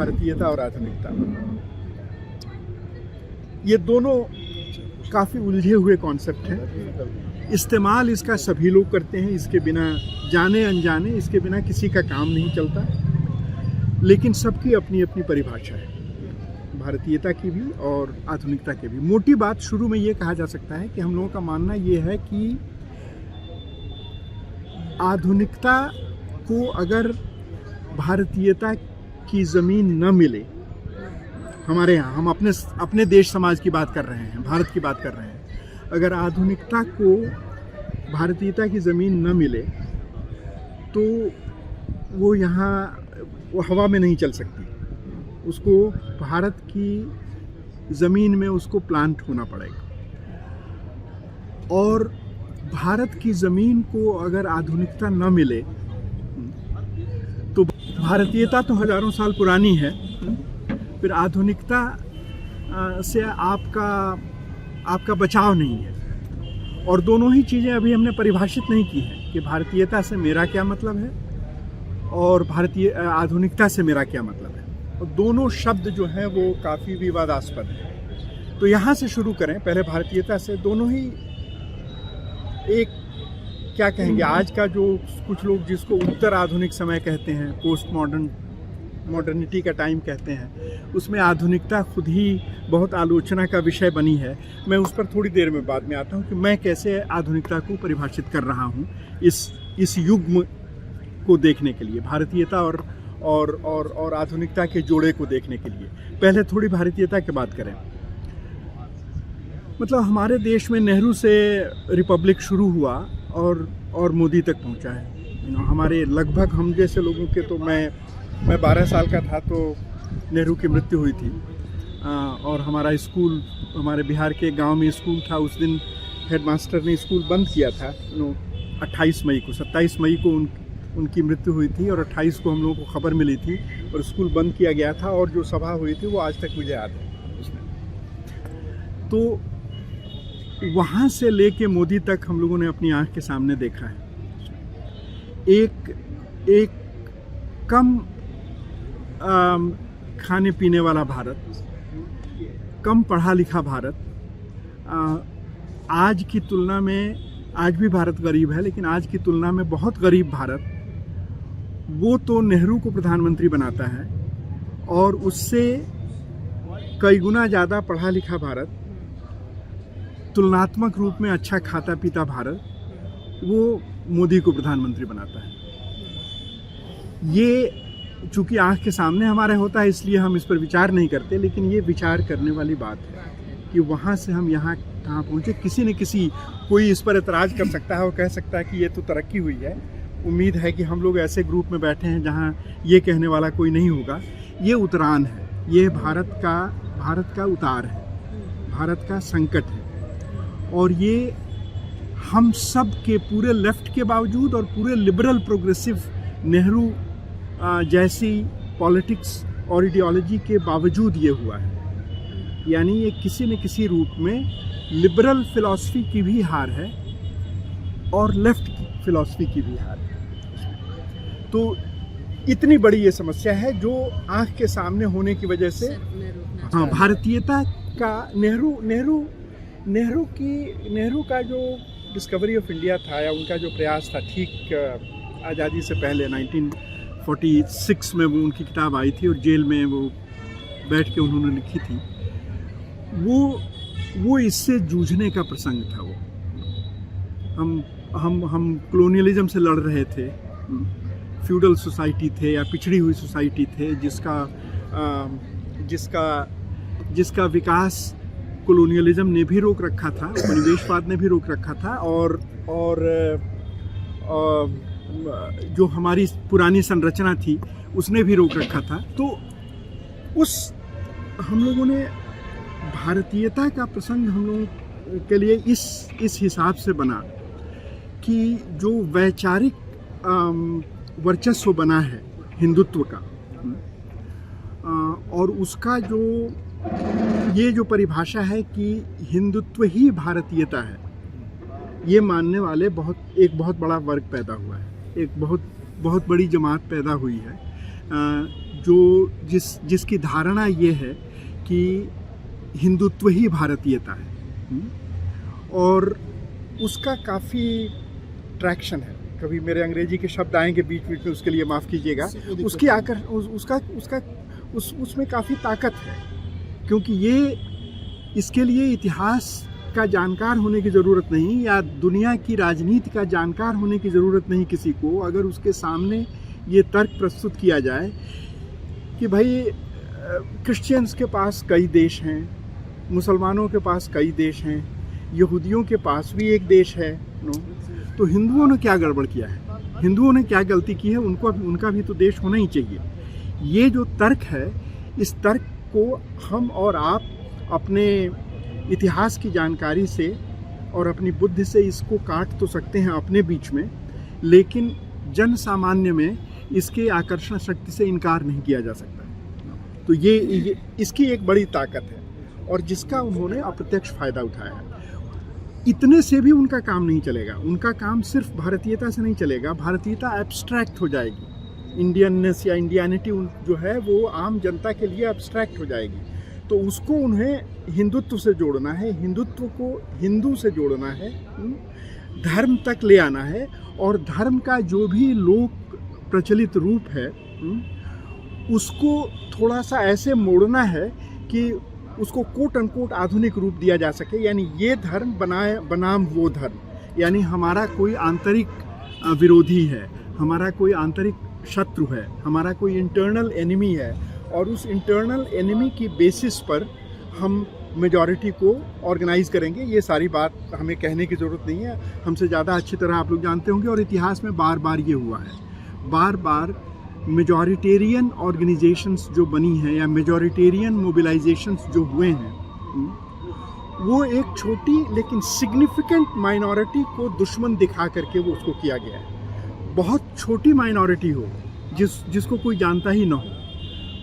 भारतीयता और आधुनिकता, ये दोनों काफ़ी उलझे हुए कॉन्सेप्ट हैं। इस्तेमाल इसका सभी लोग करते हैं, इसके बिना जाने अनजाने इसके बिना किसी का काम नहीं चलता, लेकिन सबकी अपनी अपनी परिभाषा है, भारतीयता की भी और आधुनिकता की भी। मोटी बात शुरू में ये कहा जा सकता है कि हम लोगों का मानना ये है कि आधुनिकता को अगर भारतीयता की ज़मीन न मिले, हमारे यहाँ हम अपने देश समाज की बात कर रहे हैं, भारत की बात कर रहे हैं, अगर आधुनिकता को भारतीयता की ज़मीन न मिले तो वो यहाँ वो हवा में नहीं चल सकती, उसको भारत की ज़मीन में उसको प्लांट होना पड़ेगा। और भारत की ज़मीन को अगर आधुनिकता न मिले तो भारतीयता तो हज़ारों साल पुरानी है, फिर आधुनिकता से आपका बचाव नहीं है। और दोनों ही चीज़ें अभी हमने परिभाषित नहीं की हैं कि भारतीयता से मेरा क्या मतलब है और आधुनिकता से मेरा क्या मतलब है, और दोनों शब्द जो हैं वो काफ़ी विवादास्पद हैं। तो यहाँ से शुरू करें, पहले भारतीयता से। दोनों ही एक क्या कहेंगे, आज का जो कुछ लोग जिसको उत्तर आधुनिक समय कहते हैं, पोस्ट मॉडर्निटी का टाइम कहते हैं, उसमें आधुनिकता खुद ही बहुत आलोचना का विषय बनी है। मैं उस पर थोड़ी देर में बाद में आता हूँ कि मैं कैसे आधुनिकता को परिभाषित कर रहा हूँ इस युग को देखने के लिए, भारतीयता और आधुनिकता के जोड़े को देखने के लिए। पहले थोड़ी भारतीयता की बात करें। मतलब हमारे देश में नेहरू से रिपब्लिक शुरू हुआ और मोदी तक पहुंचा है। हमारे लगभग हम जैसे लोगों के, तो मैं 12 साल का था तो नेहरू की मृत्यु हुई थी, और हमारा स्कूल, हमारे बिहार के गांव में स्कूल था, उस दिन हेडमास्टर ने स्कूल बंद किया था। 28 मई को, 27 मई को उनकी मृत्यु हुई थी और 28 को हम लोगों को खबर मिली थी और स्कूल बंद किया गया था। और जो सभा हुई थी वो आज तक मुझे याद है उसमें। तो वहाँ से लेके मोदी तक हम लोगों ने अपनी आँख के सामने देखा है एक कम खाने पीने वाला भारत, कम पढ़ा लिखा भारत। आज की तुलना में, आज भी भारत गरीब है, लेकिन आज की तुलना में बहुत गरीब भारत, वो तो नेहरू को प्रधानमंत्री बनाता है, और उससे कई गुना ज़्यादा पढ़ा लिखा भारत, तुलनात्मक रूप में अच्छा खाता पीता भारत, वो मोदी को प्रधानमंत्री बनाता है। ये चूँकि आँख के सामने हमारे होता है इसलिए हम इस पर विचार नहीं करते, लेकिन ये विचार करने वाली बात है कि वहाँ से हम यहाँ कहाँ पहुँचे। किसी न किसी कोई इस पर एतराज़ कर सकता है और कह सकता है कि ये तो तरक्की हुई है। उम्मीद है कि हम लोग ऐसे ग्रुप में बैठे हैं जहाँ ये कहने वाला कोई नहीं होगा। ये उतरान है, ये भारत का उतार है, भारत का संकट है। और ये हम सब के पूरे लेफ्ट के बावजूद और पूरे लिबरल प्रोग्रेसिव नेहरू जैसी पॉलिटिक्स और आइडियोलॉजी के बावजूद ये हुआ है। यानी ये किसी न किसी रूप में लिबरल फिलॉसफी की भी हार है और लेफ्ट की फिलॉसफी की भी हार है। तो इतनी बड़ी ये समस्या है जो आँख के सामने होने की वजह से, हाँ, भारतीयता का नेहरू का जो डिस्कवरी ऑफ इंडिया था, या उनका जो प्रयास था, ठीक आज़ादी से पहले 1946 में वो उनकी किताब आई थी और जेल में वो बैठ के उन्होंने लिखी थी। वो इससे जूझने का प्रसंग था। वो हम कॉलोनियलिज्म से लड़ रहे थे, फ्यूडल सोसाइटी थे या पिछड़ी हुई सोसाइटी थे जिसका विकास कॉलोनियलिज्म ने भी रोक रखा था, उपनिवेशवाद ने भी रोक रखा था, और जो हमारी पुरानी संरचना थी उसने भी रोक रखा था। तो हम लोगों ने भारतीयता का प्रसंग हम लोगों के लिए इस हिसाब से बना कि जो वैचारिक वर्चस्व बना है हिंदुत्व का, और उसका जो परिभाषा है कि हिंदुत्व ही भारतीयता है, ये मानने वाले एक बहुत बड़ा वर्ग पैदा हुआ है, एक बहुत बड़ी जमात पैदा हुई है, जिसकी धारणा ये है कि हिंदुत्व ही भारतीयता है, और उसका काफ़ी ट्रैक्शन है। कभी मेरे अंग्रेजी के शब्द आएंगे बीच बीच में, उसके लिए माफ़ कीजिएगा। उसकी उसमें काफ़ी ताकत है, क्योंकि इसके लिए इतिहास का जानकार होने की ज़रूरत नहीं, या दुनिया की राजनीति का जानकार होने की ज़रूरत नहीं किसी को। अगर उसके सामने ये तर्क प्रस्तुत किया जाए कि भाई क्रिश्चियंस के पास कई देश हैं, मुसलमानों के पास कई देश हैं, यहूदियों के पास भी एक देश है, तो हिंदुओं ने क्या गड़बड़ किया है, हिंदुओं ने क्या गलती की है, उनका भी तो देश होना ही चाहिए। ये जो तर्क है, इस तर्क को हम और आप अपने इतिहास की जानकारी से और अपनी बुद्धि से इसको काट तो सकते हैं अपने बीच में, लेकिन जन सामान्य में इसके आकर्षण शक्ति से इनकार नहीं किया जा सकता। तो ये इसकी एक बड़ी ताकत है, और जिसका उन्होंने अप्रत्यक्ष फ़ायदा उठाया है। इतने से भी उनका काम नहीं चलेगा, उनका काम सिर्फ भारतीयता से नहीं चलेगा। भारतीयता एब्स्ट्रैक्ट हो जाएगी, इंडियननेस या इंडियनिटी जो है वो आम जनता के लिए एब्स्ट्रैक्ट हो जाएगी। तो उसको उन्हें हिंदुत्व से जोड़ना है, हिंदुत्व को हिंदू से जोड़ना है, धर्म तक ले आना है, और धर्म का जो भी लोक प्रचलित रूप है उसको थोड़ा सा ऐसे मोड़ना है कि उसको कोट अनकोट आधुनिक रूप दिया जा सके। यानी ये धर्म बनाम वो धर्म, यानी हमारा कोई आंतरिक विरोधी है, हमारा कोई आंतरिक शत्रु है, हमारा कोई इंटरनल एनिमी है, और उस इंटरनल एनिमी की बेसिस पर हम मेजॉरिटी को ऑर्गेनाइज करेंगे। ये सारी बात हमें कहने की ज़रूरत नहीं है, हमसे ज़्यादा अच्छी तरह आप लोग जानते होंगे, और इतिहास में बार बार ये हुआ है। बार बार मेजॉरिटेरियन ऑर्गेनाइजेशंस जो बनी हैं या मेजॉरिटेरियन मोबिलाइजेशंस जो हुए हैं, वो एक छोटी लेकिन सिग्निफिकेंट माइनॉरिटी को दुश्मन दिखा करके वो उसको किया गया है। बहुत छोटी माइनॉरिटी हो जिसको कोई जानता ही ना हो,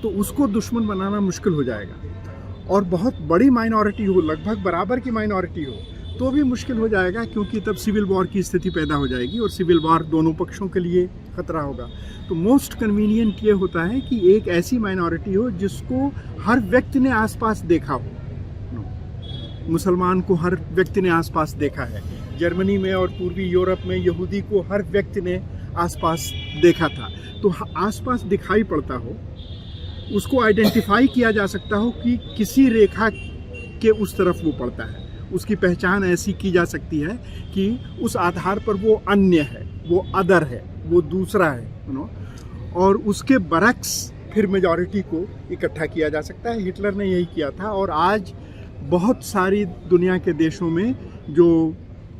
तो उसको दुश्मन बनाना मुश्किल हो जाएगा, और बहुत बड़ी माइनॉरिटी हो, लगभग बराबर की माइनॉरिटी हो, तो भी मुश्किल हो जाएगा, क्योंकि तब सिविल वॉर की स्थिति पैदा हो जाएगी, और सिविल वॉर दोनों पक्षों के लिए खतरा होगा। तो मोस्ट कन्वीनियंट ये होता है कि एक ऐसी माइनॉरिटी हो जिसको हर व्यक्ति ने आसपास देखा हो। मुसलमान को हर व्यक्ति ने आसपास देखा है, जर्मनी में और पूर्वी यूरोप में यहूदी को हर व्यक्ति ने आसपास देखा था, तो आसपास दिखाई पड़ता हो, उसको आइडेंटिफाई किया जा सकता हो कि किसी रेखा के उस तरफ वो पड़ता है, उसकी पहचान ऐसी की जा सकती है कि उस आधार पर वो अन्य है, वो अदर है, वो दूसरा है, और उसके बरक्स फिर मेजॉरिटी को इकट्ठा किया जा सकता है। हिटलर ने यही किया था, और आज बहुत सारी दुनिया के देशों में जो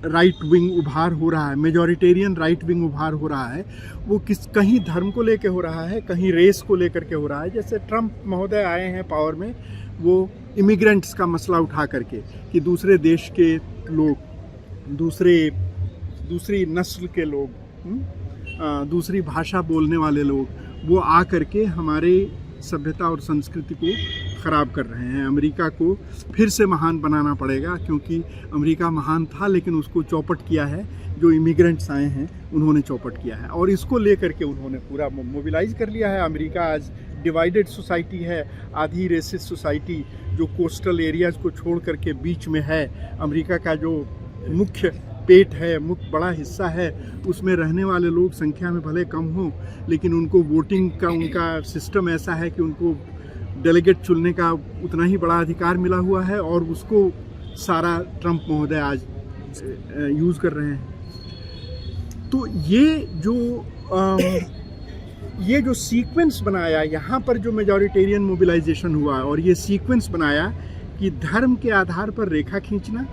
राइट विंग उभार हो रहा है, मेजॉरिटेरियन राइट विंग उभार हो रहा है, वो कहीं धर्म को लेकर हो रहा है, कहीं रेस को लेकर के हो रहा है। जैसे ट्रंप महोदय आए हैं पावर में, वो इमिग्रेंट्स का मसला उठा करके कि दूसरे देश के लोग, दूसरी नस्ल के लोग, दूसरी भाषा बोलने वाले लोग, वो आ करके हमारे सभ्यता और संस्कृति को ख़राब कर रहे हैं। अमेरिका को फिर से महान बनाना पड़ेगा, क्योंकि अमेरिका महान था लेकिन उसको चौपट किया है, जो इमिग्रेंट्स आए हैं उन्होंने चौपट किया है, और इसको लेकर के उन्होंने पूरा मोबिलाइज कर लिया है। अमेरिका आज डिवाइडेड सोसाइटी है, आधी रेसिस्ट सोसाइटी जो कोस्टल एरियाज़ को छोड़ करके बीच में है। अमेरिका का जो मुख्य पेट है, मुख्य बड़ा हिस्सा है, उसमें रहने वाले लोग संख्या में भले कम हों, लेकिन उनको वोटिंग का उनका सिस्टम ऐसा है कि उनको डेलीगेट चुनने का उतना ही बड़ा अधिकार मिला हुआ है, और उसको सारा ट्रंप महोदय आज यूज़ कर रहे हैं। तो ये जो सीक्वेंस बनाया यहाँ पर, जो मेजॉरिटेरियन मोबिलाइजेशन हुआ, और ये सीक्वेंस बनाया कि धर्म के आधार पर रेखा खींचना,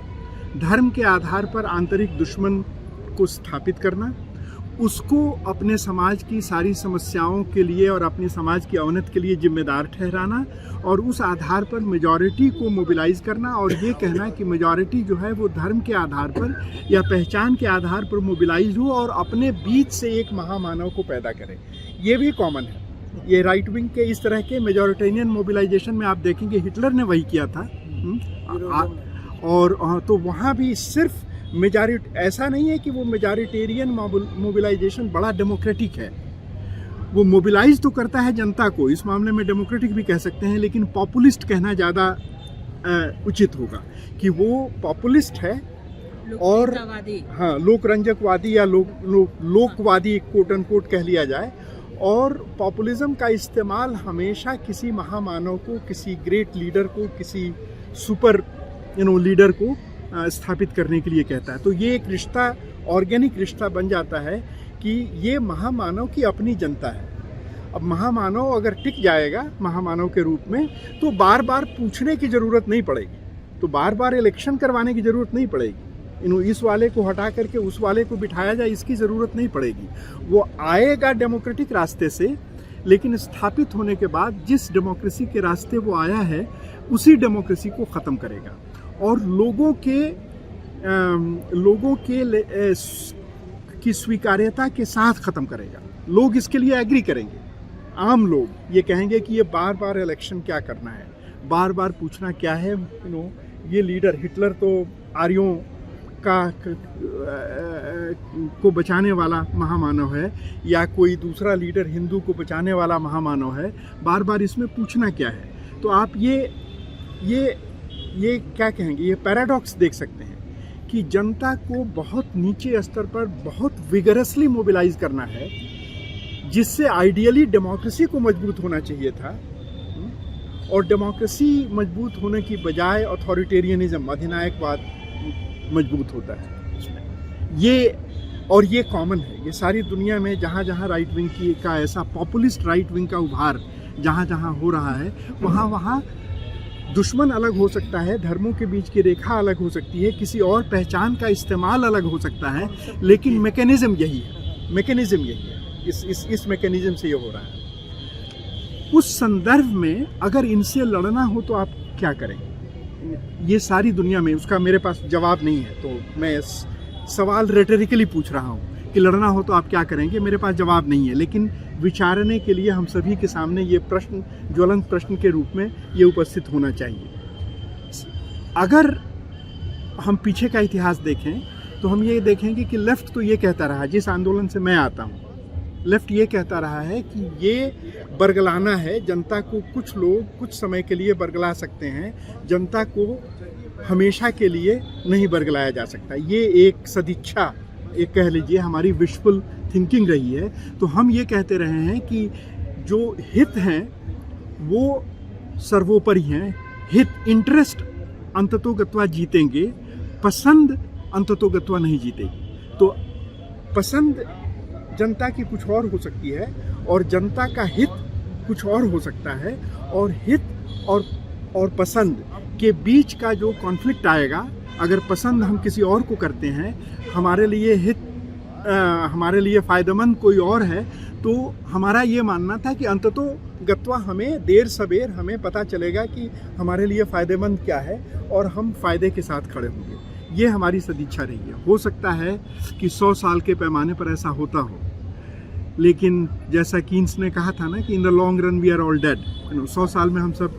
धर्म के आधार पर आंतरिक दुश्मन को स्थापित करना, उसको अपने समाज की सारी समस्याओं के लिए और अपने समाज की अवनति के लिए जिम्मेदार ठहराना, और उस आधार पर मेजॉरिटी को मोबिलाइज करना, और ये कहना कि मेजॉरिटी जो है वो धर्म के आधार पर या पहचान के आधार पर मोबिलाइज हो और अपने बीच से एक महामानव को पैदा करे। ये भी कॉमन है, ये राइट विंग के इस तरह के मेजॉरिटेरियन मोबिलाइजेशन में आप देखेंगे हिटलर ने वही किया था। और तो वहाँ भी सिर्फ ऐसा नहीं है कि वो मेजॉरिटेरियन मोबिलाइजेशन बड़ा डेमोक्रेटिक है, वो मोबिलाइज तो करता है जनता को, इस मामले में डेमोक्रेटिक भी कह सकते हैं, लेकिन पॉपुलिस्ट कहना ज़्यादा उचित होगा कि वो पॉपुलिस्ट है और हाँ लोकरंजकवादी या लोकवादी कोट अनकोट कह लिया जाए। और पॉपुलिज्म का इस्तेमाल हमेशा किसी महामानव को, किसी ग्रेट लीडर को, किसी सुपर लीडर को स्थापित करने के लिए कहता है। तो ये एक रिश्ता, ऑर्गेनिक रिश्ता बन जाता है कि ये महामानव की अपनी जनता है। अब महामानव अगर टिक जाएगा महामानव के रूप में, तो बार बार पूछने की ज़रूरत नहीं पड़ेगी, तो बार बार इलेक्शन करवाने की ज़रूरत नहीं पड़ेगी, इस वाले को हटा करके उस वाले को बिठाया जाए इसकी ज़रूरत नहीं पड़ेगी। वो आएगा डेमोक्रेटिक रास्ते से, लेकिन स्थापित होने के बाद जिस डेमोक्रेसी के रास्ते वो आया है उसी डेमोक्रेसी को ख़त्म करेगा और लोगों के की स्वीकार्यता के साथ ख़त्म करेगा। लोग इसके लिए एग्री करेंगे, आम लोग ये कहेंगे कि ये बार बार इलेक्शन क्या करना है, बार बार पूछना क्या है। ये लीडर हिटलर तो आर्यों को बचाने वाला महामानव है, या कोई दूसरा लीडर हिंदू को बचाने वाला महामानव है, बार बार इसमें पूछना क्या है। तो आप ये क्या कहेंगे, ये पैराडॉक्स देख सकते हैं कि जनता को बहुत नीचे स्तर पर बहुत विगरसली मोबिलाइज करना है, जिससे आइडियली डेमोक्रेसी को मजबूत होना चाहिए था, और डेमोक्रेसी मजबूत होने की बजाय अथॉरिटेरियनिज्म, अधिनायकवाद मजबूत होता है। ये कॉमन है, ये सारी दुनिया में जहाँ जहाँ राइट विंग का ऐसा पॉपुलिस्ट राइट विंग का उभार जहाँ जहाँ हो रहा है, वहाँ दुश्मन अलग हो सकता है, धर्मों के बीच की रेखा अलग हो सकती है, किसी और पहचान का इस्तेमाल अलग हो सकता है, लेकिन मैकेनिज्म यही है। इस मैकेनिज्म से ये हो रहा है। उस संदर्भ में अगर इनसे लड़ना हो तो आप क्या करेंगे? ये सारी दुनिया में उसका मेरे पास जवाब नहीं है, तो मैं सवाल रेटरिकली पूछ रहा हूँ कि लड़ना हो तो आप क्या करेंगे। मेरे पास जवाब नहीं है, लेकिन विचारने के लिए हम सभी के सामने ये प्रश्न ज्वलंत प्रश्न के रूप में ये उपस्थित होना चाहिए। अगर हम पीछे का इतिहास देखें तो हम ये देखेंगे कि लेफ्ट तो ये कहता रहा, जिस आंदोलन से मैं आता हूँ, लेफ्ट ये कहता रहा है कि ये बरगलाना है, जनता को कुछ लोग कुछ समय के लिए बरगला सकते हैं, जनता को हमेशा के लिए नहीं बरगलाया जा सकता। ये एक सदिच्छा, एक कह लीजिए हमारी विशफुल थिंकिंग रही है। तो हम ये कहते रहे हैं कि जो हित हैं वो सर्वोपरि हैं, हित इंटरेस्ट अंततोगत्वा जीतेंगे, पसंद अंततोगत्वा नहीं जीतेगी। तो पसंद जनता की कुछ और हो सकती है और जनता का हित कुछ और हो सकता है, और हित और पसंद के बीच का जो कॉन्फ्लिक्ट आएगा, अगर पसंद हम किसी और को करते हैं, हमारे लिए हित हमारे लिए फ़ायदेमंद कोई और है, तो हमारा ये मानना था कि अंततोगत्वा हमें देर सवेर हमें पता चलेगा कि हमारे लिए फ़ायदेमंद क्या है और हम फ़ायदे के साथ खड़े होंगे। ये हमारी सदिच्छा रही है। हो सकता है कि 100 साल के पैमाने पर ऐसा होता हो, लेकिन जैसा कीन्स ने कहा था ना कि in the long run we are all dead, 100 साल में हम सब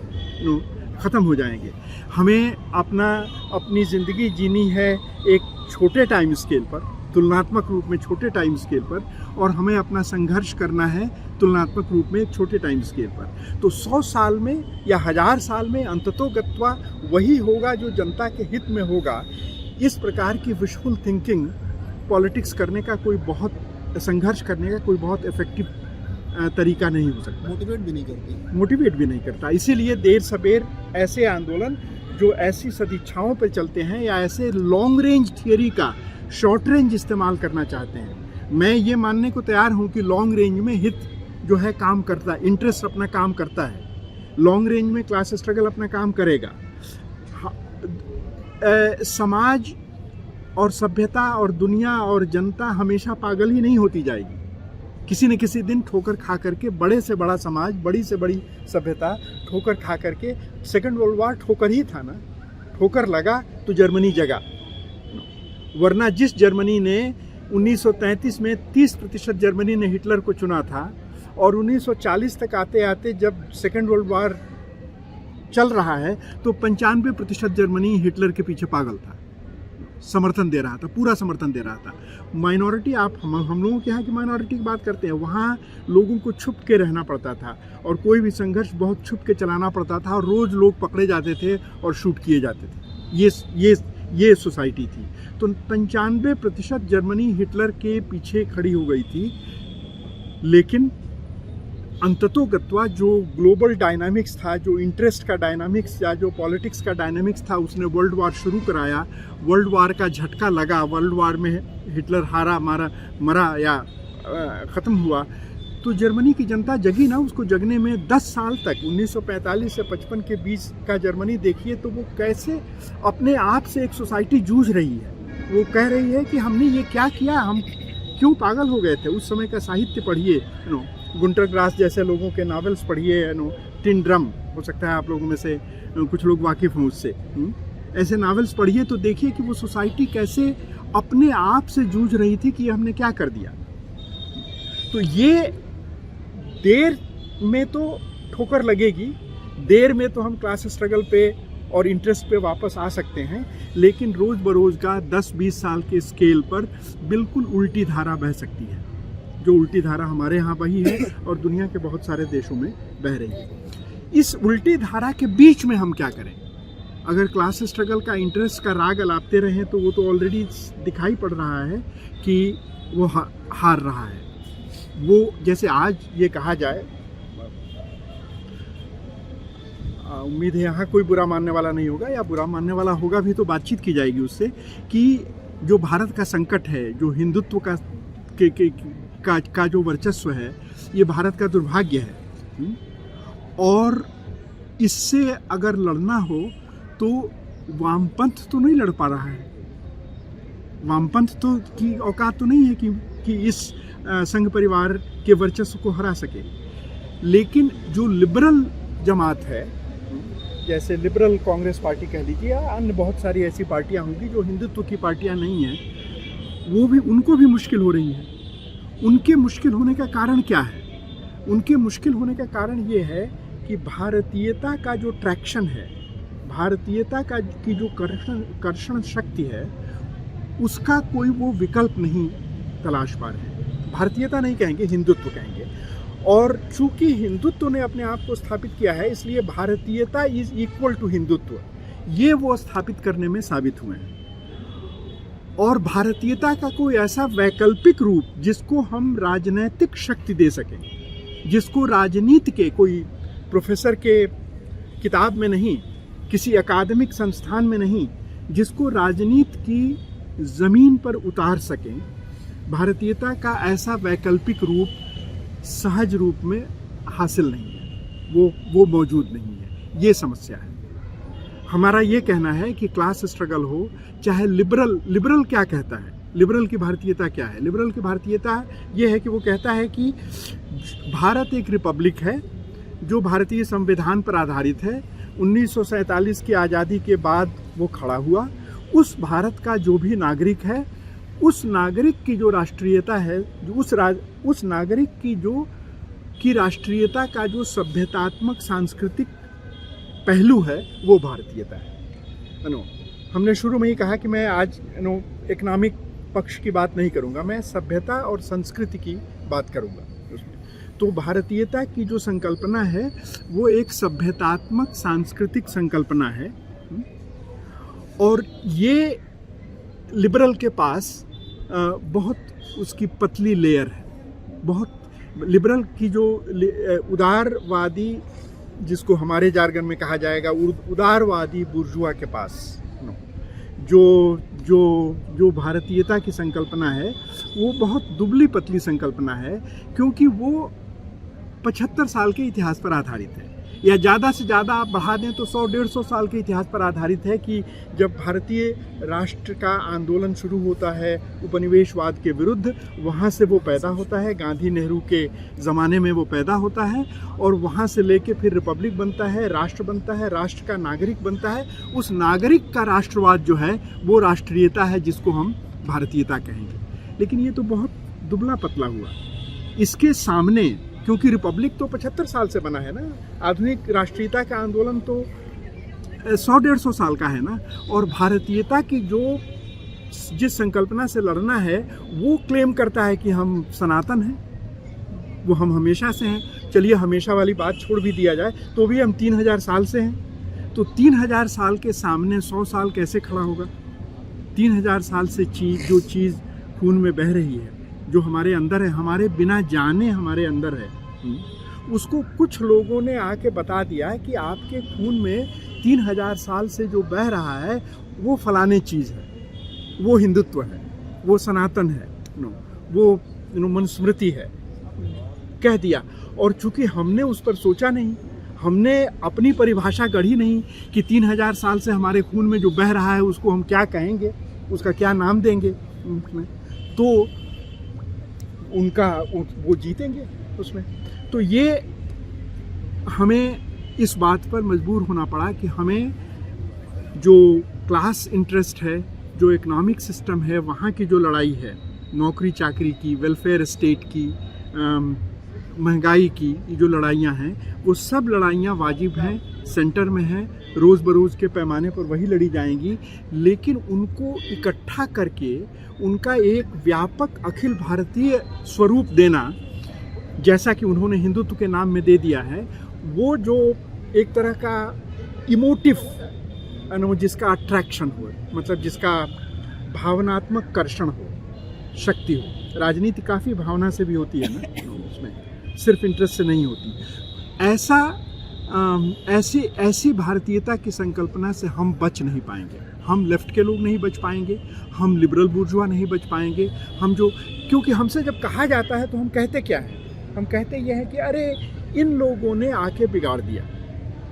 ख़त्म हो जाएंगे। हमें अपनी ज़िंदगी जीनी है एक छोटे टाइम स्केल पर, तुलनात्मक रूप में छोटे टाइम स्केल पर, और हमें अपना संघर्ष करना है तुलनात्मक रूप में एक छोटे टाइम स्केल पर। तो 100 साल में या 1000 साल में अंततोगत्वा वही होगा जो जनता के हित में होगा। इस प्रकार की विशफुल थिंकिंग पॉलिटिक्स करने का कोई बहुत, संघर्ष करने का कोई बहुत इफेक्टिव तरीका नहीं हो सकता, मोटिवेट भी नहीं करता। इसीलिए देर सवेर ऐसे आंदोलन जो ऐसी सदिच्छाओं पर चलते हैं या ऐसे लॉन्ग रेंज थियरी का शॉर्ट रेंज इस्तेमाल करना चाहते हैं, मैं ये मानने को तैयार हूँ कि लॉन्ग रेंज में हित जो है काम करता है, इंटरेस्ट अपना काम करता है, लॉन्ग रेंज में क्लास स्ट्रगल अपना काम करेगा। समाज और सभ्यता और दुनिया और जनता हमेशा पागल ही नहीं होती जाएगी। किसी न किसी दिन ठोकर खा करके बड़े से बड़ा समाज, बड़ी से बड़ी सभ्यता ठोकर खा करके, सेकेंड वर्ल्ड वॉर ठोकर ही था ना, ठोकर लगा तो जर्मनी जगा। वरना जिस जर्मनी ने 1933 में 30% जर्मनी ने हिटलर को चुना था, और 1940 तक आते आते जब सेकेंड वर्ल्ड वॉर चल रहा है तो 95% जर्मनी हिटलर के पीछे पागल था। समर्थन दे रहा था, पूरा समर्थन दे रहा था। माइनॉरिटी, आप हम लोगों के यहाँ की माइनॉरिटी की बात करते हैं, वहाँ लोगों को छुप के रहना पड़ता था और कोई भी संघर्ष बहुत छुप के चलाना पड़ता था और रोज़ लोग पकड़े जाते थे और शूट किए जाते थे। ये सोसाइटी थी। तो 95% जर्मनी हिटलर के पीछे खड़ी हो गई थी, लेकिन अंततोगत्वा जो ग्लोबल डायनामिक्स था, जो इंटरेस्ट का डायनामिक्स या जो पॉलिटिक्स का डायनामिक्स था, उसने वर्ल्ड वार शुरू कराया। वर्ल्ड वार का झटका लगा, वर्ल्ड वार में हिटलर मरा या ख़त्म हुआ, तो जर्मनी की जनता जगी ना। उसको जगने में 10 साल तक, 1945 से 55 के बीच का जर्मनी देखिए तो वो कैसे अपने आप से एक सोसाइटी जूझ रही है। वो कह रही है कि हमने ये क्या किया, हम क्यों पागल हो गए थे। उस समय का साहित्य पढ़िए, गुंटर ग्रास जैसे लोगों के नावल्स पढ़िए, टिन ड्रम, हो सकता है आप लोगों में से कुछ लोग वाकिफ़ हों उससे, ऐसे नावल्स पढ़िए तो देखिए कि वो सोसाइटी कैसे अपने आप से जूझ रही थी कि हमने क्या कर दिया। तो ये देर में तो ठोकर लगेगी, देर में तो हम क्लास स्ट्रगल पे और इंटरेस्ट पे वापस आ सकते हैं, लेकिन रोज़ बरोज़ का 10-20 साल के स्केल पर बिल्कुल उल्टी धारा बह सकती है, जो उल्टी धारा हमारे यहाँ बही है और दुनिया के बहुत सारे देशों में बह रही है। इस उल्टी धारा के बीच में हम क्या करें? अगर क्लास स्ट्रगल का इंटरेस्ट का राग अलापते रहें तो वो तो ऑलरेडी दिखाई पड़ रहा है कि वो हार रहा है। वो जैसे आज ये कहा जाए, उम्मीद है यहाँ कोई बुरा मानने वाला नहीं होगा, या बुरा मानने वाला होगा भी तो बातचीत की जाएगी उससे, कि जो भारत का संकट है, जो हिंदुत्व का जो वर्चस्व है, ये भारत का दुर्भाग्य है। और इससे अगर लड़ना हो तो वामपंथ तो नहीं लड़ पा रहा है। वामपंथ तो की औकात तो नहीं है कि इस संघ परिवार के वर्चस्व को हरा सके। लेकिन जो लिबरल जमात है, जैसे लिबरल कांग्रेस पार्टी कह लीजिए, या अन्य बहुत सारी ऐसी पार्टियां होंगी जो हिंदुत्व की पार्टियां नहीं हैं, वो भी, उनको भी मुश्किल हो रही है। उनके मुश्किल होने का कारण क्या है? उनके मुश्किल होने का कारण ये है कि भारतीयता का जो ट्रैक्शन है, भारतीयता की जो कर्षण शक्ति है, उसका कोई वो विकल्प नहीं तलाश पा रहे हैं। भारतीयता नहीं कहेंगे, हिंदुत्व कहेंगे। और चूंकि हिंदुत्व ने अपने आप को स्थापित किया है, इसलिए भारतीयता इज इक्वल टू हिंदुत्व, ये वो स्थापित करने में साबित हुए हैं। और भारतीयता का कोई ऐसा वैकल्पिक रूप जिसको हम राजनैतिक शक्ति दे सकें, जिसको राजनीति के कोई प्रोफेसर के किताब में नहीं, किसी अकादमिक संस्थान में नहीं, जिसको राजनीति की ज़मीन पर उतार सकें, भारतीयता का ऐसा वैकल्पिक रूप सहज रूप में हासिल नहीं है, वो मौजूद नहीं है। ये समस्या है। हमारा ये कहना है कि क्लास स्ट्रगल हो, चाहे लिबरल क्या कहता है, लिबरल की भारतीयता क्या है? लिबरल की भारतीयता ये है कि वो कहता है कि भारत एक रिपब्लिक है जो भारतीय संविधान पर आधारित है। 1947 की आज़ादी के बाद वो खड़ा हुआ। उस भारत का जो भी नागरिक है, उस नागरिक की जो राष्ट्रीयता है, उस नागरिक की राष्ट्रीयता का जो सभ्यतात्मक सांस्कृतिक पहलू है, वो भारतीयता है। हमने शुरू में ही कहा कि मैं आज इकोनॉमिक पक्ष की बात नहीं करूंगा, मैं सभ्यता और संस्कृति की बात करूंगा। तो भारतीयता की जो संकल्पना है वो एक सभ्यतात्मक सांस्कृतिक संकल्पना है, और ये लिबरल के पास बहुत उसकी पतली लेयर है। बहुत लिबरल की जो उदारवादी, जिसको हमारे जार्गन में कहा जाएगा उदारवादी बुर्जुआ के पास जो भारतीयता की संकल्पना है, वो बहुत दुबली पतली संकल्पना है, क्योंकि वो 75 साल के इतिहास पर आधारित है, या ज़्यादा से ज़्यादा आप बढ़ा दें तो 100-150 साल के इतिहास पर आधारित है। कि जब भारतीय राष्ट्र का आंदोलन शुरू होता है उपनिवेशवाद के विरुद्ध, वहाँ से वो पैदा होता है, गांधी नेहरू के ज़माने में वो पैदा होता है, और वहाँ से लेके फिर रिपब्लिक बनता है, राष्ट्र बनता है, राष्ट्र का नागरिक बनता है। उस नागरिक का राष्ट्रवाद जो है वो राष्ट्रीयता है, जिसको हम भारतीयता कहेंगे। लेकिन ये तो बहुत दुबला पतला हुआ इसके सामने, क्योंकि रिपब्लिक तो 75 साल से बना है ना, आधुनिक राष्ट्रीयता का आंदोलन तो 100-150 साल का है ना। और भारतीयता की जो जिस संकल्पना से लड़ना है वो क्लेम करता है कि हम सनातन हैं, वो हम हमेशा से हैं। चलिए हमेशा वाली बात छोड़ भी दिया जाए तो भी हम 3000 साल से हैं। तो 3000 साल के सामने 100 साल कैसे खड़ा होगा? 3000 साल से जो चीज़ खून में बह रही है, जो हमारे अंदर है, हमारे बिना जाने हमारे अंदर है, उसको कुछ लोगों ने आके बता दिया है कि आपके खून में 3000 साल से जो बह रहा है वो फलाने चीज़ है, वो हिंदुत्व है, वो सनातन है, वो मनुस्मृति है, कह दिया। और चूंकि हमने उस पर सोचा नहीं, हमने अपनी परिभाषा गढ़ी नहीं कि 3000 साल से हमारे खून में जो बह रहा है उसको हम क्या कहेंगे, उसका क्या नाम देंगे, तो उनका वो जीतेंगे उसमें। तो ये हमें इस बात पर मजबूर होना पड़ा कि हमें जो क्लास इंटरेस्ट है, जो इकोनॉमिक सिस्टम है, वहाँ की जो लड़ाई है, नौकरी चाकरी की, वेलफेयर स्टेट की, महंगाई की जो लड़ाइयाँ हैं, वो सब लड़ाइयाँ वाजिब हैं, सेंटर में हैं, रोज़ बरोज़ के पैमाने पर वही लड़ी जाएंगी। लेकिन उनको इकट्ठा करके उनका एक व्यापक अखिल भारतीय स्वरूप देना, जैसा कि उन्होंने हिंदुत्व के नाम में दे दिया है, वो जो एक तरह का इमोटिव, जिसका अट्रैक्शन हो, मतलब जिसका भावनात्मक कर्षण हो, शक्ति हो। राजनीति काफ़ी भावना से भी होती है ना, उसमें सिर्फ इंटरेस्ट से नहीं होती। ऐसी भारतीयता की संकल्पना से हम बच नहीं पाएंगे। हम लेफ्ट के लोग नहीं बच पाएंगे, हम लिबरल बुर्जुआ नहीं बच पाएंगे। क्योंकि हमसे जब कहा जाता है तो हम कहते क्या है? हम कहते ये हैं कि अरे इन लोगों ने आके बिगाड़ दिया।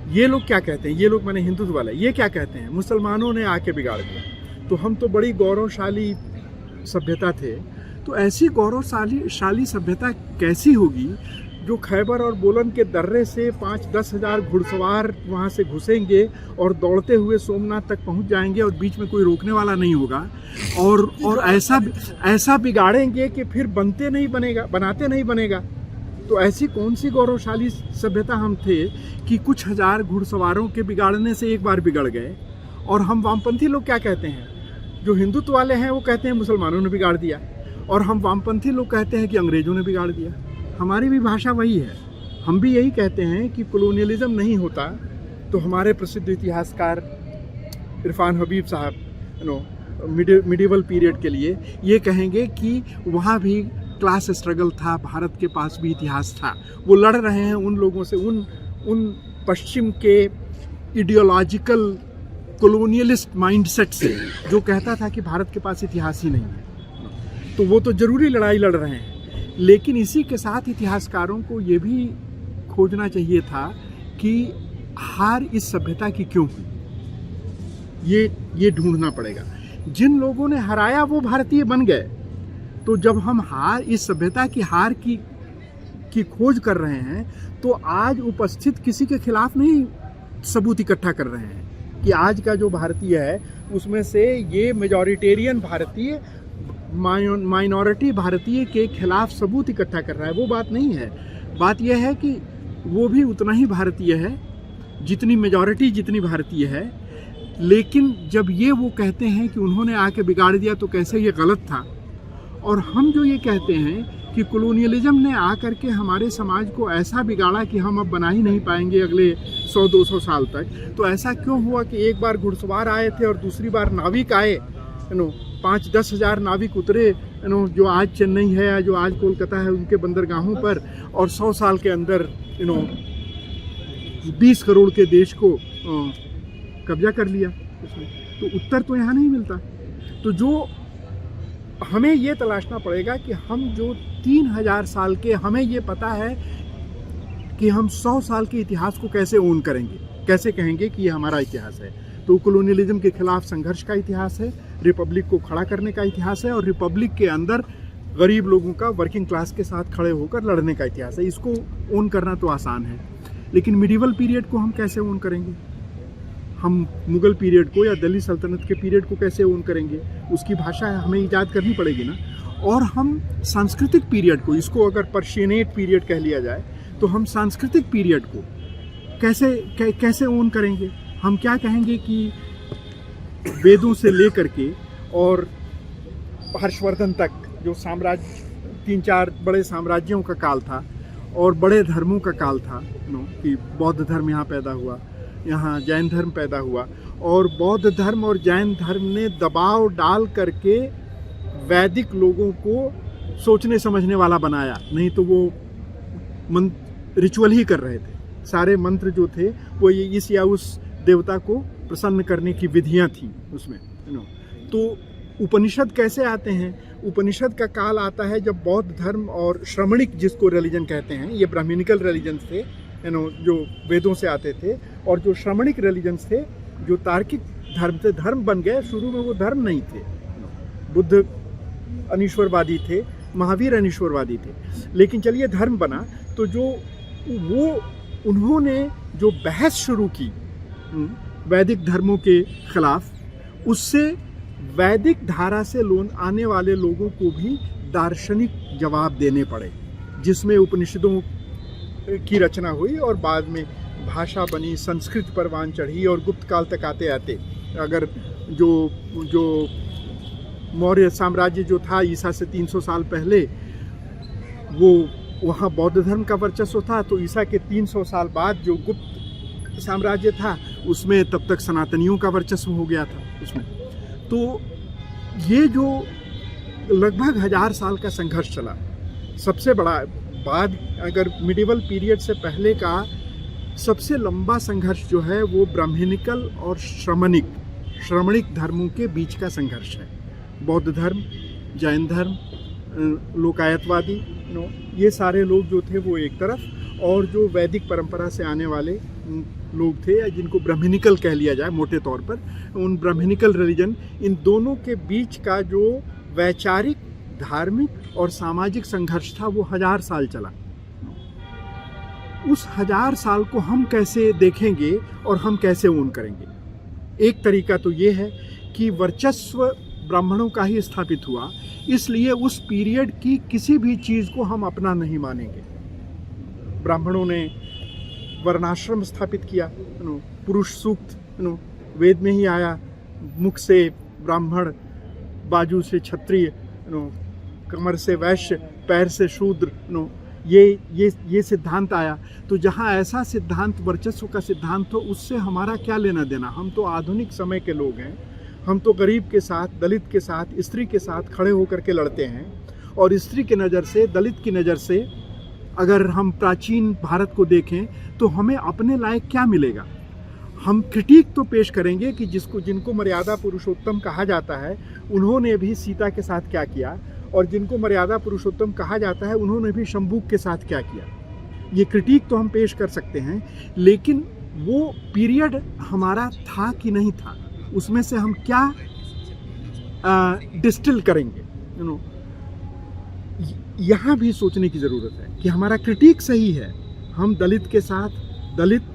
ये लोग क्या कहते हैं? ये लोग माने हिंदुत्व वाले, ये क्या कहते हैं? मुसलमानों ने आके बिगाड़ दिया। तो हम तो बड़ी गौरवशाली सभ्यता थे। तो ऐसी गौरवशाली सभ्यता कैसी होगी जो खैबर और बोलन के दर्रे से 5-10 हज़ार घुड़सवार वहाँ से घुसेंगे और दौड़ते हुए सोमनाथ तक पहुँच जाएंगे और बीच में कोई रोकने वाला नहीं होगा, और ऐसा बिगाड़ेंगे कि फिर बनाते नहीं बनेगा। तो ऐसी कौन सी गौरवशाली सभ्यता हम थे कि कुछ हज़ार घुड़सवारों के बिगाड़ने से एक बार बिगड़ गए। और हम वामपंथी लोग क्या कहते हैं? जो हिंदुत्व वाले हैं वो कहते हैं मुसलमानों ने बिगाड़ दिया, और हम वामपंथी लोग कहते हैं कि अंग्रेज़ों ने बिगाड़ दिया। हमारी भी भाषा वही है। हम भी यही कहते हैं कि कॉलोनियलिज्म नहीं होता तो हमारे प्रसिद्ध इतिहासकार इरफान हबीब साहब मिडिवल पीरियड के लिए ये कहेंगे कि वहाँ भी क्लास स्ट्रगल था, भारत के पास भी इतिहास था। वो लड़ रहे हैं उन लोगों से, उन पश्चिम के इडियोलॉजिकल कॉलोनियलिस्ट माइंडसेट से जो कहता था कि भारत के पास इतिहास ही नहीं है। तो वो तो ज़रूरी लड़ाई लड़ रहे हैं। लेकिन इसी के साथ इतिहासकारों को ये भी खोजना चाहिए था कि हार इस सभ्यता की क्यों हुई, ये ढूंढना पड़ेगा। जिन लोगों ने हराया वो भारतीय बन गए। तो जब हम इस सभ्यता की हार की खोज कर रहे हैं तो आज उपस्थित किसी के खिलाफ नहीं सबूत इकट्ठा कर रहे हैं कि आज का जो भारतीय है उसमें से ये मेजॉरिटेरियन भारतीय माइनॉरिटी भारतीय के खिलाफ सबूत इकट्ठा कर रहा है। वो बात नहीं है। बात यह है कि वो भी उतना ही भारतीय है जितनी मेजॉरिटी जितनी भारतीय है। लेकिन जब ये वो कहते हैं कि उन्होंने आके बिगाड़ दिया तो कैसे ये गलत था। और हम जो ये कहते हैं कि कॉलोनियलिज्म ने आकर के हमारे समाज को ऐसा बिगाड़ा कि हम अब बना ही नहीं पाएंगे अगले 100-200 साल तक। तो ऐसा क्यों हुआ कि एक बार घुड़सवार आए थे और दूसरी बार नाविक आए, 5-10 हज़ार नाविक उतरे, जो आज चेन्नई है या जो आज कोलकाता है उनके बंदरगाहों पर, और 100 साल के अंदर 20 करोड़ के देश को कब्जा कर लिया उसमें। तो उत्तर तो यहाँ नहीं मिलता। तो जो हमें ये तलाशना पड़ेगा कि हम जो 3000 साल के, हमें ये पता है कि हम 100 साल के इतिहास को कैसे ओन करेंगे, कैसे कहेंगे कि ये हमारा इतिहास है। तो कॉलोनियलिज्म के खिलाफ संघर्ष का इतिहास है, रिपब्लिक को खड़ा करने का इतिहास है, और रिपब्लिक के अंदर गरीब लोगों का, वर्किंग क्लास के साथ खड़े होकर लड़ने का इतिहास है। इसको ओन करना तो आसान है, लेकिन मिडिवल पीरियड को हम कैसे ओन करेंगे? हम मुग़ल पीरियड को या दिल्ली सल्तनत के पीरियड को कैसे ओन करेंगे? उसकी भाषा हमें ईजाद करनी पड़ेगी ना। और हम सांस्कृतिक पीरियड को, इसको अगर पर्शियनेट पीरियड कह लिया जाए, तो हम सांस्कृतिक पीरियड को कैसे ओन करेंगे? हम क्या कहेंगे कि वेदों से लेकर के और हर्षवर्धन तक जो साम्राज्य 3-4 बड़े साम्राज्यों का काल था और बड़े धर्मों का काल था, कि बौद्ध धर्म यहाँ पैदा हुआ, यहाँ जैन धर्म पैदा हुआ, और बौद्ध धर्म और जैन धर्म ने दबाव डाल करके वैदिक लोगों को सोचने समझने वाला बनाया। नहीं तो वो रिचुअल ही कर रहे थे, सारे मंत्र जो थे वो ये इस या उस देवता को प्रसन्न करने की विधियां थी उसमें। तो उपनिषद कैसे आते हैं? उपनिषद का काल आता है जब बौद्ध धर्म और श्रमणिक, जिसको रिलीजन कहते हैं, ये ब्राह्मणिकल रिलीजन थे, जो वेदों से आते थे, और जो श्रमणिक रिलीजन थे जो तार्किक धर्म थे, धर्म बन गए। शुरू में वो धर्म नहीं थे। बुद्ध अनीश्वरवादी थे, महावीर अनीश्वरवादी थे, लेकिन चलिए धर्म बना। तो जो वो उन्होंने जो बहस शुरू की वैदिक धर्मों के खिलाफ, उससे वैदिक धारा से आने वाले लोगों को भी दार्शनिक जवाब देने पड़े, जिसमें उपनिषदों की रचना हुई और बाद में भाषा बनी, संस्कृत परवान चढ़ी, और गुप्त काल तक आते आते अगर जो मौर्य साम्राज्य जो था ईसा से 300 साल पहले, वो वहाँ बौद्ध धर्म का वर्चस्व था, तो ईसा के 300 साल बाद जो गुप्त साम्राज्य था उसमें तब तक सनातनियों का वर्चस्व हो गया था उसमें। तो ये जो लगभग 1000 साल का संघर्ष चला, सबसे बड़ा, बाद अगर मिडिवल पीरियड से पहले का सबसे लंबा संघर्ष जो है वो ब्राह्मणिकल और श्रमणिक धर्मों के बीच का संघर्ष है। बौद्ध धर्म, जैन धर्म, लोकायतवादी, ये सारे लोग जो थे वो एक तरफ, और जो वैदिक परंपरा से आने वाले लोग थे, जिनको ब्राह्मणिकल कह लिया जाए मोटे तौर पर, उन ब्राह्मणिकल रिलीजन, इन दोनों के बीच का जो वैचारिक, धार्मिक और सामाजिक संघर्ष था वो 1000 साल चला। उस 1000 साल को हम कैसे देखेंगे और हम कैसे ओन करेंगे? एक तरीका तो ये है कि वर्चस्व ब्राह्मणों का ही स्थापित हुआ, इसलिए उस पीरियड की किसी भी चीज़ को हम अपना नहीं मानेंगे। ब्राह्मणों ने वर्णाश्रम स्थापित किया, पुरुष सूक्त वेद में ही आया, मुख से ब्राह्मण, बाजू से क्षत्रिय, कमर से वैश्य, पैर से शूद्र, ये सिद्धांत आया। तो जहाँ ऐसा सिद्धांत, वर्चस्व का सिद्धांत हो, उससे हमारा क्या लेना देना? हम तो आधुनिक समय के लोग हैं, हम तो गरीब के साथ, दलित के साथ, स्त्री के साथ खड़े होकर के लड़ते हैं, और स्त्री की नज़र से, दलित की नज़र से अगर हम प्राचीन भारत को देखें तो हमें अपने लायक क्या मिलेगा? हम क्रिटिक तो पेश करेंगे कि जिनको मर्यादा पुरुषोत्तम कहा जाता है उन्होंने भी सीता के साथ क्या किया, और जिनको मर्यादा पुरुषोत्तम कहा जाता है उन्होंने भी शंभुक के साथ क्या किया। ये क्रिटिक तो हम पेश कर सकते हैं, लेकिन वो पीरियड हमारा था कि नहीं था, उसमें से हम क्या डिस्टिल करेंगे, यहाँ भी सोचने की ज़रूरत है कि हमारा क्रिटिक सही है। हम दलित के साथ,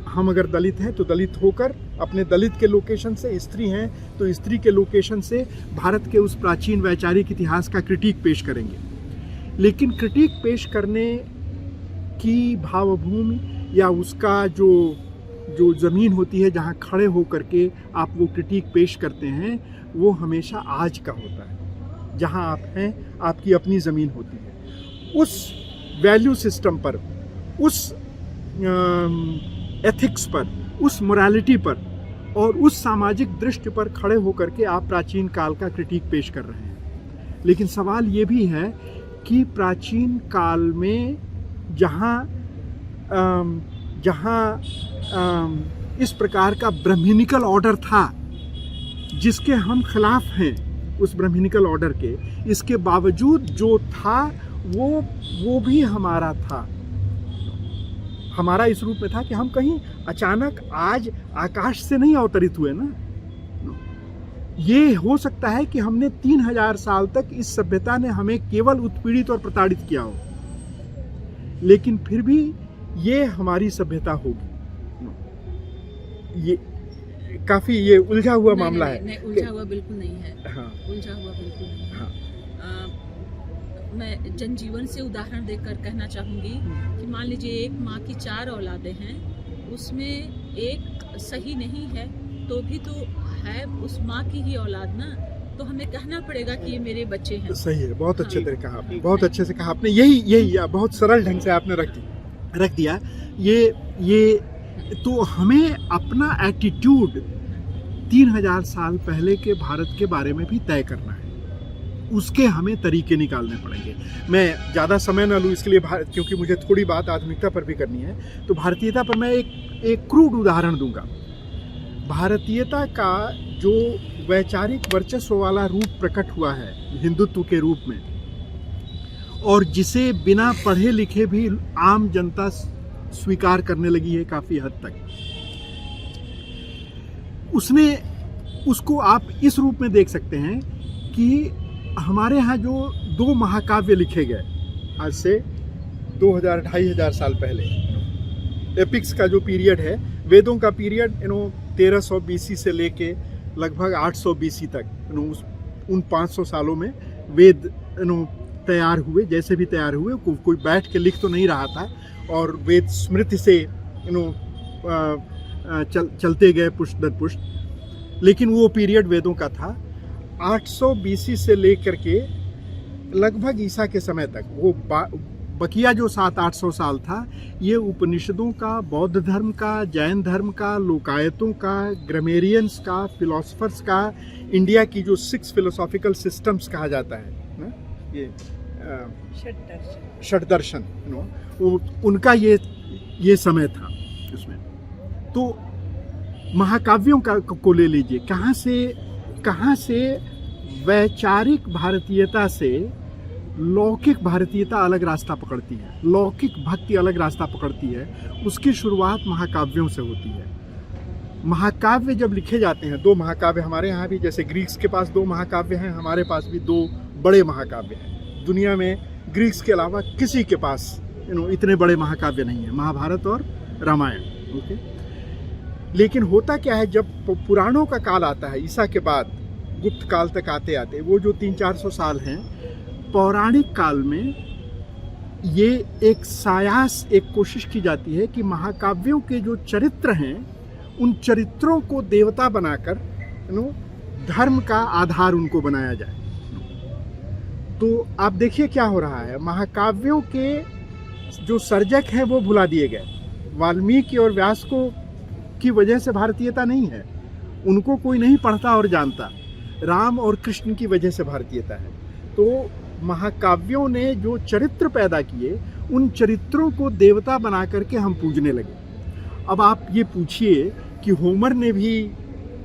हम अगर दलित हैं तो दलित होकर अपने दलित के लोकेशन से, स्त्री हैं तो स्त्री के लोकेशन से भारत के उस प्राचीन वैचारिक इतिहास का क्रिटिक पेश करेंगे। लेकिन क्रिटिक पेश करने की भावभूमि या उसका जो ज़मीन होती है जहाँ खड़े होकर के आप वो क्रिटिक पेश करते हैं, वो हमेशा आज का होता है। जहाँ आप हैं, आपकी अपनी ज़मीन होती है। उस वैल्यू सिस्टम पर, उस एथिक्स पर, उस मोरालिटी पर और उस सामाजिक दृष्टि पर खड़े होकर के आप प्राचीन काल का क्रिटिक पेश कर रहे हैं। लेकिन सवाल ये भी है कि प्राचीन काल में जहाँ इस प्रकार का ब्राह्मणिकल ऑर्डर था जिसके हम खिलाफ हैं, उस ब्राह्मणिकल ऑर्डर के, इसके बावजूद जो था वो भी हमारा था। हमारा इस रूप में था कि हम कहीं अचानक आज आकाश से नहीं अवतरित हुए ना। ये हो सकता है कि हमने 3000 साल तक इस सभ्यता ने हमें केवल उत्पीड़ित और प्रताड़ित किया हो, लेकिन फिर भी ये हमारी सभ्यता होगी। ये काफी ये उलझा हुआ मामला है। नहीं, उलझा हुआ बिल्कुल नहीं है। हाँ। उलझा हुआ बिल्कुल नहीं है। हाँ। मैं जनजीवन से उदाहरण देकर कहना चाहूँगी कि मान लीजिए एक माँ की 4 औलादें हैं, उसमें एक सही नहीं है तो भी तो है उस माँ की ही औलाद ना। तो हमें कहना पड़ेगा कि ये मेरे बच्चे हैं। सही है, बहुत अच्छे हाँ। तरह कहा आपने, बहुत अच्छे से कहा आपने। यही बहुत सरल ढंग से आपने रख दिया। ये तो हमें अपना एटीट्यूड 3000 साल पहले के भारत के बारे में भी तय करना है, उसके हमें तरीके निकालने पड़ेंगे। मैं ज़्यादा समय ना लूँ इसके लिए, क्योंकि मुझे थोड़ी बात आधुनिकता पर भी करनी है, तो भारतीयता पर मैं एक क्रूड उदाहरण दूंगा। भारतीयता का जो वैचारिक वर्चस्व वाला रूप प्रकट हुआ है हिंदुत्व के रूप में, और जिसे बिना पढ़े लिखे भी आम जनता स्वीकार करने लगी है काफ़ी हद तक, उसको आप इस रूप में देख सकते हैं कि हमारे यहाँ जो 2 महाकाव्य लिखे गए आज से 2000-2500 साल पहले, एपिक्स का जो पीरियड है, वेदों का पीरियड 1300 BC से लेके लगभग 800 BC तक, उन 500 सालों में वेद तैयार हुए, जैसे भी तैयार हुए, कोई बैठ के लिख तो नहीं रहा था, और वेद स्मृति से चलते गए पुष्ट दर पुष्ट, लेकिन वो पीरियड वेदों का था। 800 BC से लेकर के लगभग ईसा के समय तक, वो बकिया जो 700-800 साल था, ये उपनिषदों का, बौद्ध धर्म का, जैन धर्म का, लोकायतों का, ग्रामेरियंस का, फिलोसफर्स का, इंडिया की जो 6 फिलोसॉफिकल सिस्टम्स कहा जाता है ना, ये षड्दर्शन, उनका ये समय था उसमें। तो महाकाव्यों को ले लीजिए, कहाँ से वैचारिक भारतीयता से लौकिक भारतीयता अलग रास्ता पकड़ती है, लौकिक भक्ति अलग रास्ता पकड़ती है, उसकी शुरुआत महाकाव्यों से होती है। महाकाव्य जब लिखे जाते हैं, 2 महाकाव्य हमारे यहाँ भी, जैसे ग्रीक्स के पास 2 महाकाव्य हैं, हमारे पास भी 2 बड़े महाकाव्य हैं। दुनिया में ग्रीक्स के अलावा किसी के पास इतने बड़े महाकाव्य नहीं है, महाभारत और रामायण। ओके, लेकिन होता क्या है, जब पुराणों का काल आता है, ईसा के बाद गुप्त काल तक आते आते, वो जो 300-400 साल हैं, पौराणिक काल में ये एक सायास, एक कोशिश की जाती है कि महाकाव्यों के जो चरित्र हैं, उन चरित्रों को देवता बनाकर धर्म का आधार उनको बनाया जाए। तो आप देखिए क्या हो रहा है, महाकाव्यों के जो सर्जक हैं वो भुला दिए गए। वाल्मीकि और व्यास को की वजह से भारतीयता नहीं है, उनको कोई नहीं पढ़ता और जानता। राम और कृष्ण की वजह से भारतीयता है। तो महाकाव्यों ने जो चरित्र पैदा किए, उन चरित्रों को देवता बना करके हम पूजने लगे। अब आप ये पूछिए कि होमर ने भी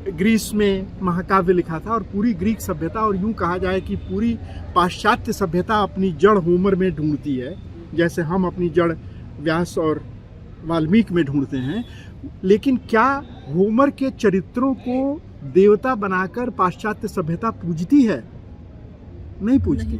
ग्रीस में महाकाव्य लिखा था, और पूरी ग्रीक सभ्यता, और यूं कहा जाए कि पूरी पाश्चात्य सभ्यता अपनी जड़ होमर में ढूंढती है, जैसे हम अपनी जड़ व्यास और वाल्मीकि में ढूंढते हैं। लेकिन क्या होमर के चरित्रों को देवता बनाकर पाश्चात्य सभ्यता पूजती है? नहीं पूजती।